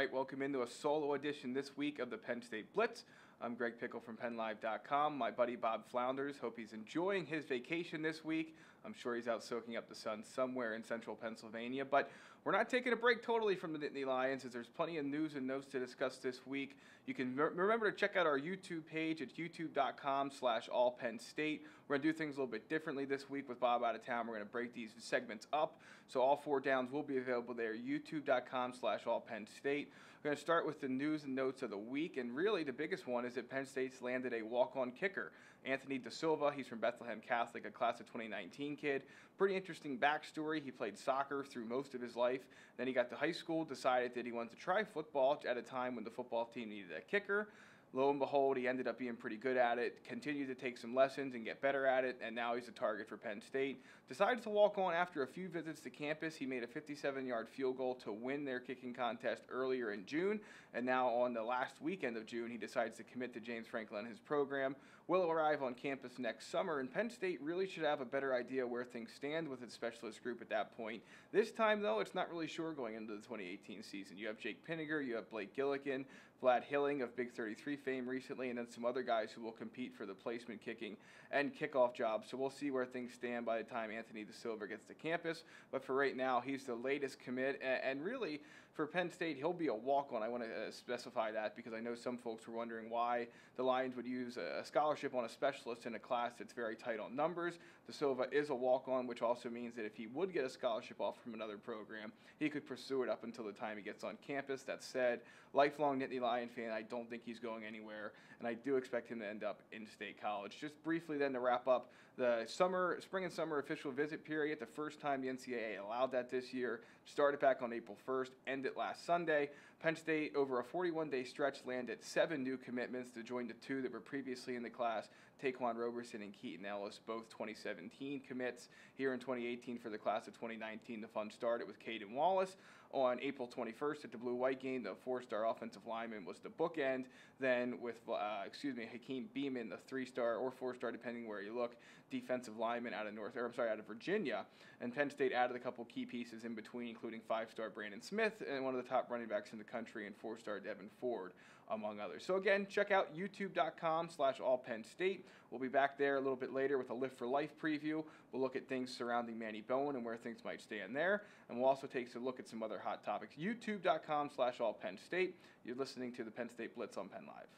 right, welcome into a solo edition this week of the Penn State Blitz. I'm Greg Pickel from PennLive.com. My buddy Bob Flounders, hope he's enjoying his vacation this week. I'm sure he's out soaking up the sun somewhere in central Pennsylvania, but we're not taking a break totally from the Nittany Lions, as there's plenty of news and notes to discuss this week. You can remember to check out our YouTube page at youtube.com/allpennstate. We're going to do things a little bit differently this week with Bob out of town. We're going to break these segments up, so all 4 downs will be available there, youtube.com/allpennstate. We're going to start with the news and notes of the week, and really the biggest one is that Penn State's landed a walk-on kicker. Anthony DaSilva, he's from Bethlehem Catholic, a class of 2019 kid. Pretty interesting backstory. He played soccer through most of his life. Then he got to high school, decided that he wanted to try football at a time when the football team needed a kicker. Lo and behold, he ended up being pretty good at it, continued to take some lessons and get better at it, and now he's a target for Penn State. Decided to walk on after a few visits to campus. He made a 57-yard field goal to win their kicking contest earlier in June, and now on the last weekend of June, he decides to commit to James Franklin and his program. Will arrive on campus next summer, and Penn State really should have a better idea where things stand with its specialist group at that point. This time, though, it's not really sure going into the 2018 season. You have Jake Pinniger, you have Blake Gillikin, Vlad Hilling of Big 33 fame recently, and then some other guys who will compete for the placement kicking and kickoff jobs. So we'll see where things stand by the time Anthony DaSilva gets to campus. But for right now, he's the latest commit, and really for Penn State, he'll be a walk-on. I want to specify that because I know some folks were wondering why the Lions would use a scholarship on a specialist in a class that's very tight on numbers. DaSilva is a walk-on, which also means that if he would get a scholarship offer from another program, he could pursue it up until the time he gets on campus. That said, lifelong Nittany Lion fan, I don't think he's going anywhere, and I do expect him to end up in State College. Just briefly then to wrap up, the spring and summer official visit period, the first time the NCAA allowed that this year, started back on April 1st, ended last Sunday. Penn State, over a 41-day stretch, landed 7 new commitments to join the 2 that were previously in the class, Taquan Roberson and Keaton Ellis, both 2017 commits. Here in 2018 for the class of 2019, the fun started with Caden Wallace. On April 21st at the Blue-White game, the 4-star offensive lineman was the bookend. Then with, Hakeem Beeman, the 3-star or 4-star, depending where you look, defensive lineman out of out of Virginia. And Penn State added a couple key pieces in between, including 5-star Brandon Smith and one of the top running backs in the country, and 4-star Devin Ford, among others. So again, check out youtube.com/allpennstate. We'll be back there a little bit later with a Lift for Life preview. We'll look at things surrounding Manny Bowen and where things might stand there. And we'll also take a look at some other hot topics. youtube.com/allpennstate. You're listening to the Penn State Blitz on PennLive.